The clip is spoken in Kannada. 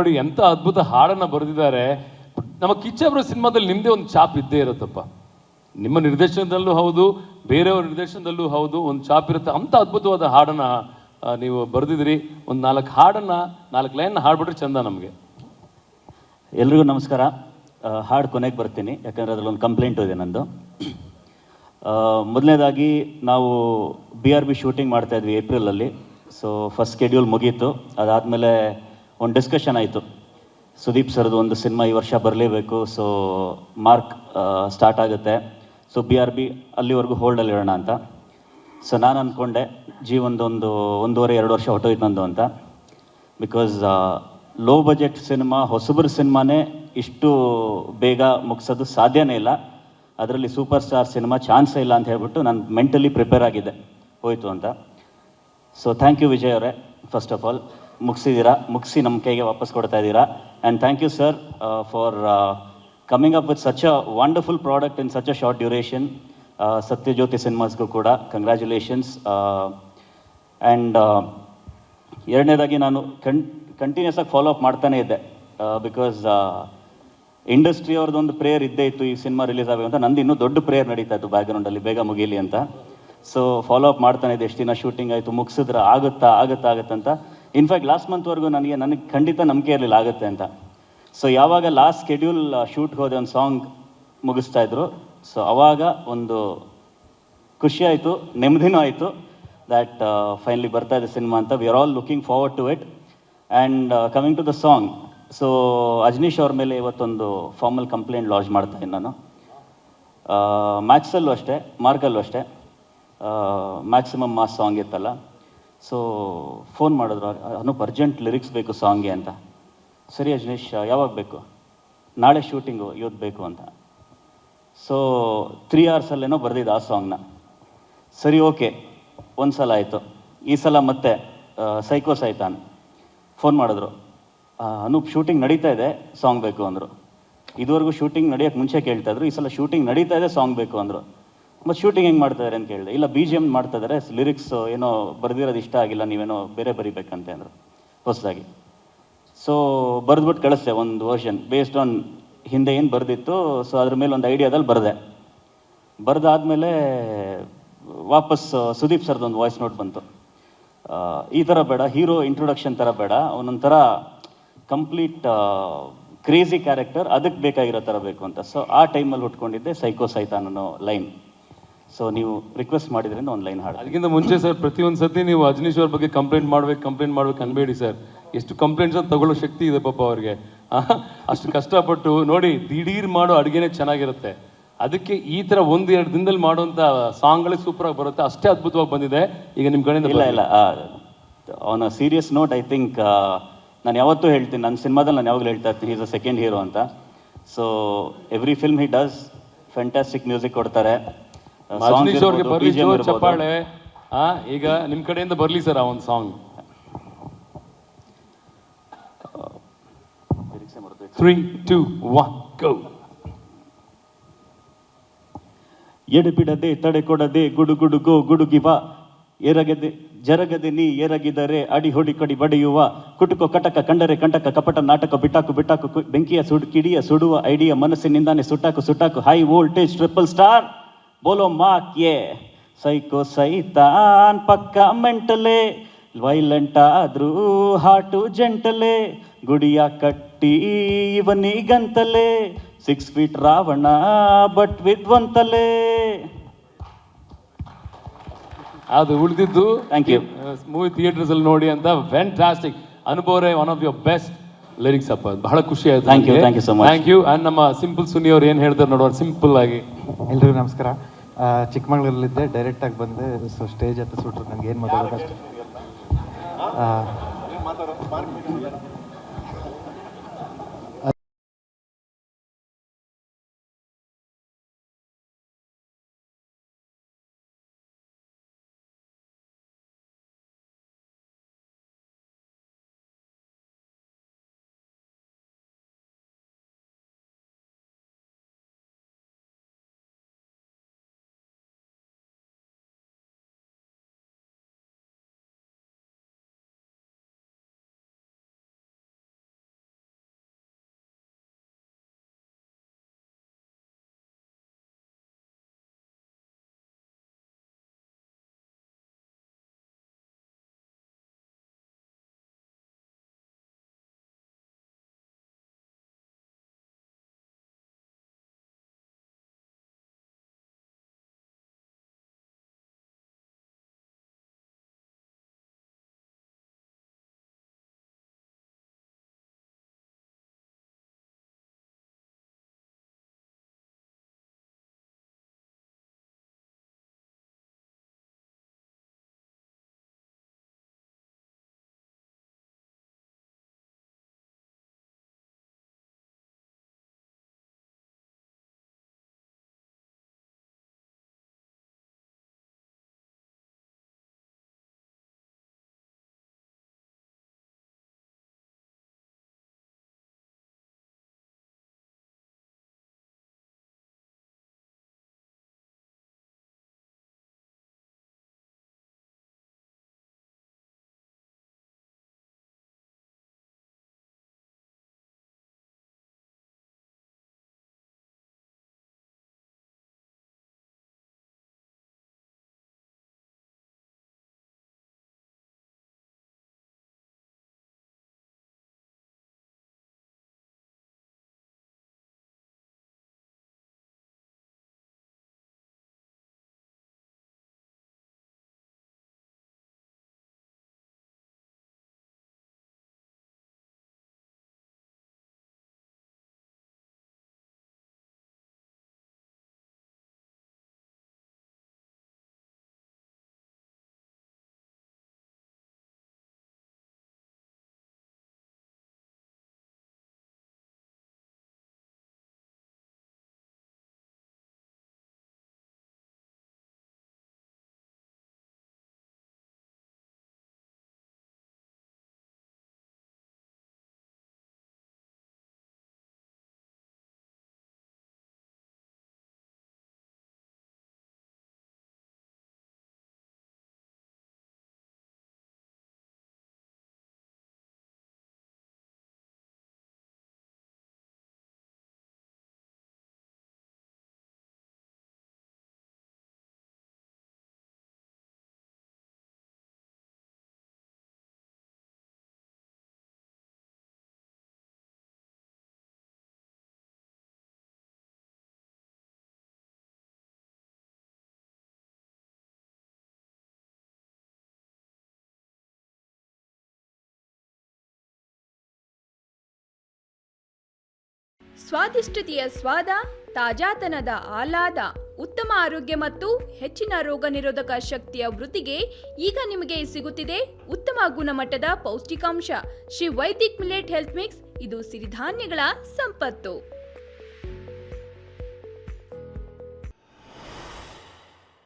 ನೋಡಿ ಎಂತ ಅದ್ಭುತ ಹಾಡನ್ನ ಬರೆದಿದ್ದಾರೆ. ನಮ್ಮ ಕಿಚ್ಚಬ್ರ ಸಿನಿಮಾದಲ್ಲಿ ನಿಮ್ಮದೇ ಒಂದು ಛಾಪ್ ಇದ್ದೇ ಇರುತ್ತಪ್ಪ. ನಿಮ್ಮ ನಿರ್ದೇಶನದಲ್ಲೂ ಹೌದು, ಬೇರೆಯವ್ರ ನಿರ್ದೇಶನದಲ್ಲೂ ಹೌದು, ಒಂದು ಛಾಪ್ ಇರುತ್ತೆ. ಅಂಥ ಅದ್ಭುತವಾದ ಹಾಡನ್ನ ನೀವು ಬರೆದಿದ್ರಿ. ಒಂದು 4 ಹಾಡನ್ನ 4 ಲೈನ್ ಹಾಡ್ಬಿಟ್ರೆ ಚಂದ ನಮಗೆ. ಎಲ್ರಿಗೂ ನಮಸ್ಕಾರ. ಹಾಡು ಕೊನೆಗೆ ಬರ್ತೀನಿ, ಯಾಕಂದರೆ ಅದರಲ್ಲೊಂದು ಕಂಪ್ಲೇಂಟು ಇದೆ ನಂದು. ಮೊದಲನೇದಾಗಿ ನಾವು BRB ಶೂಟಿಂಗ್ ಮಾಡ್ತಾಯಿದ್ವಿ ಏಪ್ರಿಲಲ್ಲಿ. ಸೊ ಫಸ್ಟ್ ಸ್ಕೆಡ್ಯೂಲ್ ಮುಗೀತು. ಅದಾದಮೇಲೆ ಒಂದು ಡಿಸ್ಕಷನ್ ಆಯಿತು, ಸುದೀಪ್ ಸರ್ದು ಒಂದು ಸಿನಿಮಾ ಈ ವರ್ಷ ಬರಲೇಬೇಕು, ಸೊ ಮಾರ್ಕ್ ಸ್ಟಾರ್ಟ್ ಆಗುತ್ತೆ, ಸೊ BRB ಅಲ್ಲಿವರೆಗೂ ಹೋಲ್ಡಲ್ಲಿ ಇರೋಣ ಅಂತ. ಸೊ ನಾನು ಅಂದ್ಕೊಂಡೆ ಒಂದೊಂದು 1.5-2 ವರ್ಷ ಹೊಟ್ಟೋಯ್ತು ನಂದು ಅಂತ. ಬಿಕಾಸ್ ಲೋ ಬಜೆಟ್ ಸಿನಿಮಾ, ಹೊಸಬ್ರ ಸಿನಿಮಾನೇ ಇಷ್ಟು ಬೇಗ ಮುಗಿಸೋದು ಸಾಧ್ಯನೇ ಇಲ್ಲ. ಅದರಲ್ಲಿ ಸೂಪರ್ ಸ್ಟಾರ್ ಸಿನಿಮಾ ಚಾನ್ಸೇ ಇಲ್ಲ ಅಂತ ಹೇಳ್ಬಿಟ್ಟು ನಾನು ಮೆಂಟಲಿ ಪ್ರಿಪೇರ್ ಆಗಿದ್ದೆ, ಹೋಯಿತು ಅಂತ. ಸೊ ಥ್ಯಾಂಕ್ ಯು ವಿಜಯ್ ಅವರೇ, ಫಸ್ಟ್ ಆಫ್ ಆಲ್ ಮುಗಿಸಿದ್ದೀರಾ, ಮುಗಿಸಿ ನಮ್ಮ ಕೈಗೆ ವಾಪಸ್ ಕೊಡ್ತಾ ಇದ್ದೀರಾ. And thank you sir for coming up with such a wonderful product in such a short duration. Satyajyoti ಸಿನಿಮಾಸ್ಗೂ ಕೂಡ ಕಂಗ್ರ್ಯಾಚುಲೇಷನ್ಸ್. ಆ್ಯಂಡ್ ಎರಡನೇದಾಗಿ ನಾನು ಕಂಟಿನ್ಯೂಸ್ ಆಗಿ ಫಾಲೋ ಅಪ್ ಮಾಡ್ತಾನೇ ಇದ್ದೆ. ಬಿಕಾಸ್ ಇಂಡಸ್ಟ್ರಿ ಅವ್ರದ್ದೊಂದು ಪ್ರೇಯರ್ ಇದ್ದೇ ಇತ್ತು ಈ ಸಿನಿಮಾ ರಿಲೀಸ್ ಆಗಬೇಕು ಅಂತ. ನಂದು ಇನ್ನೂ ದೊಡ್ಡ ಪ್ರೇಯರ್ ನಡೀತಾ ಇತ್ತು ಬ್ಯಾಕ್ಗ್ರೌಂಡಲ್ಲಿ, ಬೇಗ ಮುಗೀಲಿ ಅಂತ. ಸೊ ಫಾಲೋ ಅಪ್ ಮಾಡ್ತಾನೆ ಇದೆ. ಎಷ್ಟು ದಿನ ಶೂಟಿಂಗ್ ಆಯಿತು, ಮುಗಿಸಿದ್ರೆ ಆಗುತ್ತಾ ಅಂತ. ಇನ್ಫ್ಯಾಕ್ಟ್ ಲಾಸ್ಟ್ ಮಂತ್ವರೆಗೂ ನನಗೆ ಖಂಡಿತ ನಂಬಿಕೆ ಇರಲಿಲ್ಲ ಆಗುತ್ತೆ ಅಂತ. ಸೊ ಯಾವಾಗ ಲಾಸ್ಟ್ ಸ್ಕೆಡ್ಯೂಲ್ ಶೂಟ್ಗೆ ಹೋದೆ, ಒಂದು ಸಾಂಗ್ ಮುಗಿಸ್ತಾ ಇದ್ರು. ಸೊ ಅವಾಗ ಒಂದು ಖುಷಿ ಆಯಿತು, ನೆಮ್ಮದಿನೂ ಆಯಿತು, ದ್ಯಾಟ್ ಫೈನಲಿ ಬರ್ತಾ ಇದೆ ಸಿನಿಮಾ ಅಂತ. We are all looking forward to it. And coming to the song, so Ajaneesh ಅವ್ರ ಮೇಲೆ ಇವತ್ತೊಂದು ಫಾರ್ಮಲ್ ಕಂಪ್ಲೇಂಟ್ ಲಾಂಚ್ ಮಾಡ್ತಾಯಿದ್ದೀನಿ ನಾನು. ಮ್ಯಾಕ್ಸಲ್ಲೂ ಅಷ್ಟೇ, ಮಾರ್ಕಲ್ಲೂ ಅಷ್ಟೇ, ಮ್ಯಾಕ್ಸಿಮಮ್ ಮಾಸ್ ಸಾಂಗ್ ಇತ್ತಲ್ಲ. ಸೊ ಫೋನ್ ಮಾಡಿದ್ರು, ಅನೂಪ್ ಅರ್ಜೆಂಟ್ ಲಿರಿಕ್ಸ್ ಬೇಕು ಸಾಂಗ್ಗೆ ಅಂತ. ಸರಿ ಅಜನೀಶ್, ಯಾವಾಗ ಬೇಕು? ನಾಳೆ ಶೂಟಿಂಗು, ಇವತ್ತು ಬೇಕು ಅಂತ. ಸೊ 3 hours ಬರೆದಿದ್ದು ಆ ಸಾಂಗ್ನ. ಸರಿ, ಓಕೆ, ಒಂದು ಸಲ ಆಯಿತು. ಈ ಸಲ ಮತ್ತೆ ಸೈಕೋ ಸೈತಾನ್ ಫೋನ್ ಮಾಡಿದ್ರು, ಅನೂಪ್ ಶೂಟಿಂಗ್ ನಡೀತಾ ಇದೆ, ಸಾಂಗ್ ಬೇಕು ಅಂದರು. ಇದುವರೆಗೂ ಶೂಟಿಂಗ್ ನಡೆಯೋಕ್ಕೆ ಮುಂಚೆ ಕೇಳ್ತಾಯಿದ್ರು, ಈ ಸಲ ಶೂಟಿಂಗ್ ನಡೀತಾ ಇದೆ, ಸಾಂಗ್ ಬೇಕು ಅಂದರು. ಮತ್ತು ಶೂಟಿಂಗ್ ಹೆಂಗೆ ಮಾಡ್ತಾಯಿದ್ದಾರೆ ಅಂತ ಕೇಳಿದೆ. ಇಲ್ಲ, BGM ಮಾಡ್ತಾಯಿದ್ದಾರೆ, ಲಿರಿಕ್ಸ್ ಏನೋ ಬರೆದಿರೋದು ಇಷ್ಟ ಆಗಿಲ್ಲ, ನೀವೇನೋ ಬೇರೆ ಬರೀಬೇಕಂತೆ ಅಂದರು ಹೊಸದಾಗಿ. ಸೊ ಬರೆದ್ಬಿಟ್ಟು ಕಳಿಸ್ದೆ ಒಂದು ವರ್ಷನ್ ಬೇಸ್ಡ್ ಆನ್ ಹಿಂದೆ ಏನು ಬರೆದಿತ್ತು. ಸೊ ಅದ್ರ ಮೇಲೆ ಒಂದು ಐಡಿಯಾದಲ್ಲಿ ಬರೆದಾದ್ಮೇಲೆ ವಾಪಸ್ ಸುದೀಪ್ ಸರ್ದೊಂದು ವಾಯ್ಸ್ ನೋಟ್ ಬಂತು. ಈ ಥರ ಬೇಡ, ಹೀರೋ ಇಂಟ್ರೊಡಕ್ಷನ್ ಥರ ಬೇಡ, ಅವನೊಂಥರ ಕಂಪ್ಲೀಟ್ ಕ್ರೇಜಿ ಕ್ಯಾರೆಕ್ಟರ್, ಅದಕ್ಕೆ ಬೇಕಾಗಿರೋ ಥರ ಬೇಕು ಅಂತ. ಸೊ ಆ ಟೈಮಲ್ಲಿ ಹುಟ್ಕೊಂಡಿದ್ದೆ ಸೈಕೋ ಸೈತಾನ್ ಅನ್ನೋ ಲೈನ್. ಸೊ ನೀವು ರಿಕ್ವೆಸ್ಟ್ ಮಾಡಿದ್ರಿಂದ ಒಂದು ಲೈನ್ ಹಾಡು. ಅದಕ್ಕಿಂತ ಮುಂಚೆ ಸರ್, ಪ್ರತಿಯೊಂದು ಸತಿ ನೀವು ಅಜನೀಶ್ ಅವ್ರ ಬಗ್ಗೆ ಕಂಪ್ಲೇಂಟ್ ಮಾಡ್ಬೇಕು ಅನ್ಬೇಡಿ ಸರ್. ಎಷ್ಟು ಕಂಪ್ಲೇಂಟ್ಸ್ ಅಂತ ತಗೊಳ್ಳೋ ಶಕ್ತಿ ಇದೆ ಪಾಪ ಅವ್ರಿಗೆ. ಅಷ್ಟು ಕಷ್ಟಪಟ್ಟು ನೋಡಿ, ದಿಢೀರ್ ಮಾಡೋ ಅಡುಗೆನೇ ಚೆನ್ನಾಗಿರುತ್ತೆ. ಅದಕ್ಕೆ ಈ ಥರ 1-2 ದಿನದಲ್ಲಿ ಮಾಡುವಂಥ ಸಾಂಗ್ಗಳೇ ಸೂಪರಾಗಿ ಬರುತ್ತೆ. ಅಷ್ಟೇ ಅದ್ಭುತವಾಗಿ ಬಂದಿದೆ. ಈಗ ನಿಮ್ಮ ಕಡೆಯಿಂದ ಇಲ್ಲ on a serious note, I think ನಾನು ಯಾವತ್ತೂ ಹೇಳ್ತೀನಿ, ನನ್ನ ಸಿನಿಮಾದಲ್ಲಿ ನಾನು ಯಾವಾಗಲೂ ಹೇಳ್ತಾ ಇರ್ತೀನಿ, ಈಸ್ ಅ ಸೆಕೆಂಡ್ ಹೀರೋ ಅಂತ. So every film he does fantastic music ಕೊಡ್ತಾರೆ. ಅಜನೀಶ್ ಅವ್ರಿಗೆ ಬರಲಿ ಚಪ್ಪಾಳೆ. ಈಗ ನಿಮ್ಮ ಕಡೆಯಿಂದ ಬರಲಿ ಸರ್ ಆ ಒಂದು ಸಾಂಗ್. 3, 2, 1 ಗೋ. ಎಡೆಬಿಡದೆ ತಡೆ ಕೊಡದೆ ಗುಡುಗುಡುಗೋ ಗುಡುಗಿವ, ಜರಗದೆ ನೀ ಎರಗಿದರೆ ಅಡಿ ಹೊಡಿ ಕಡಿ ಬಡಿಯುವ, ಕುಟುಕೋ ಕಟಕ ಕಂಡರೆ ಕಂಟಕ ಕಪಟ ನಾಟಕ ಬಿಟಾಕು ಬೆಂಕಿಯ ಕಿಡಿಯ ಸುಡುವ ಐಡಿಯಾ ಮನಸ್ಸಿನಿಂದಾನೆ ಸುಟ್ಟಾಕು ಹೈ ವೋಲ್ಟೇಜ್ ಟ್ರಿಪಲ್ ಸ್ಟಾರ್ ಬೋಲೋ ಮಾಕ್ ಯೇ. ಸೈಕೋ ಸೈತಾನ್ ಪಕ್ಕ ಮೆಂಟಲೆ, ವೈಲೆಂಟ್ ಆದ್ರೂ ಹಾಟು ಜೆಂಟಲೆ, ಗುಡಿಯ ಕಟ್ಟಿ ಇವನಿಗಂತಲೇ, 6 feet ರಾವಣ ಬಟ್ ವಿತ್ ಒಂತಲೆ. ಅದು ಉಳಿದಿದ್ದು ಥ್ಯಾಂಕ್ ಯು. ಮೂವಿ ಥಿಯೇಟರ್ಸ್ ಅಲ್ಲಿ ನೋಡಿ ಅಂತ. ಫ್ಯಾಂಟಾಸ್ಟಿಕ್. ಅನುಭವರೇ one of your best lyrics ಅಪ್ಪ. ಬಹಳ ಖುಷಿ ಆಯ್ತು. Thank you so much. Thank you. And ನಮ್ಮ ಸಿಂಪಲ್ ಸುನಿ ಅವ್ರು ಏನು ಹೇಳ್ತಾರೆ ನೋಡೋಣ ಸಿಂಪಲ್ ಆಗಿ. ಎಲ್ರಿಗೂ ನಮಸ್ಕಾರ. ಚಿಕ್ಕಮಗಳೂರಲ್ಲಿದ್ದೆ, ಡೈರೆಕ್ಟಾಗಿ ಬಂದೆ. ಸೊ ಸ್ಟೇಜ್ ಹತ್ರ ಸುಟ್ರು, ನನಗೆ ಏನು ಮಾತಾಡೋಕ್ಕಷ್ಟು ಸ್ವಾದಿಷ್ಟತೆಯ ಸ್ವಾದ, ತಾಜಾತನದ ಆಹ್ಲಾದ, ಉತ್ತಮ ಆರೋಗ್ಯ ಮತ್ತು ಹೆಚ್ಚಿನ ರೋಗ ನಿರೋಧಕ ಶಕ್ತಿಯ ವೃದ್ಧಿಗೆ ಈಗ ನಿಮಗೆ ಸಿಗುತ್ತಿದೆ ಉತ್ತಮ ಗುಣಮಟ್ಟದ ಪೌಷ್ಟಿಕಾಂಶ. Shri Vaidik millet health mix, ಇದು ಸಿರಿಧಾನ್ಯಗಳ ಸಂಪತ್ತು.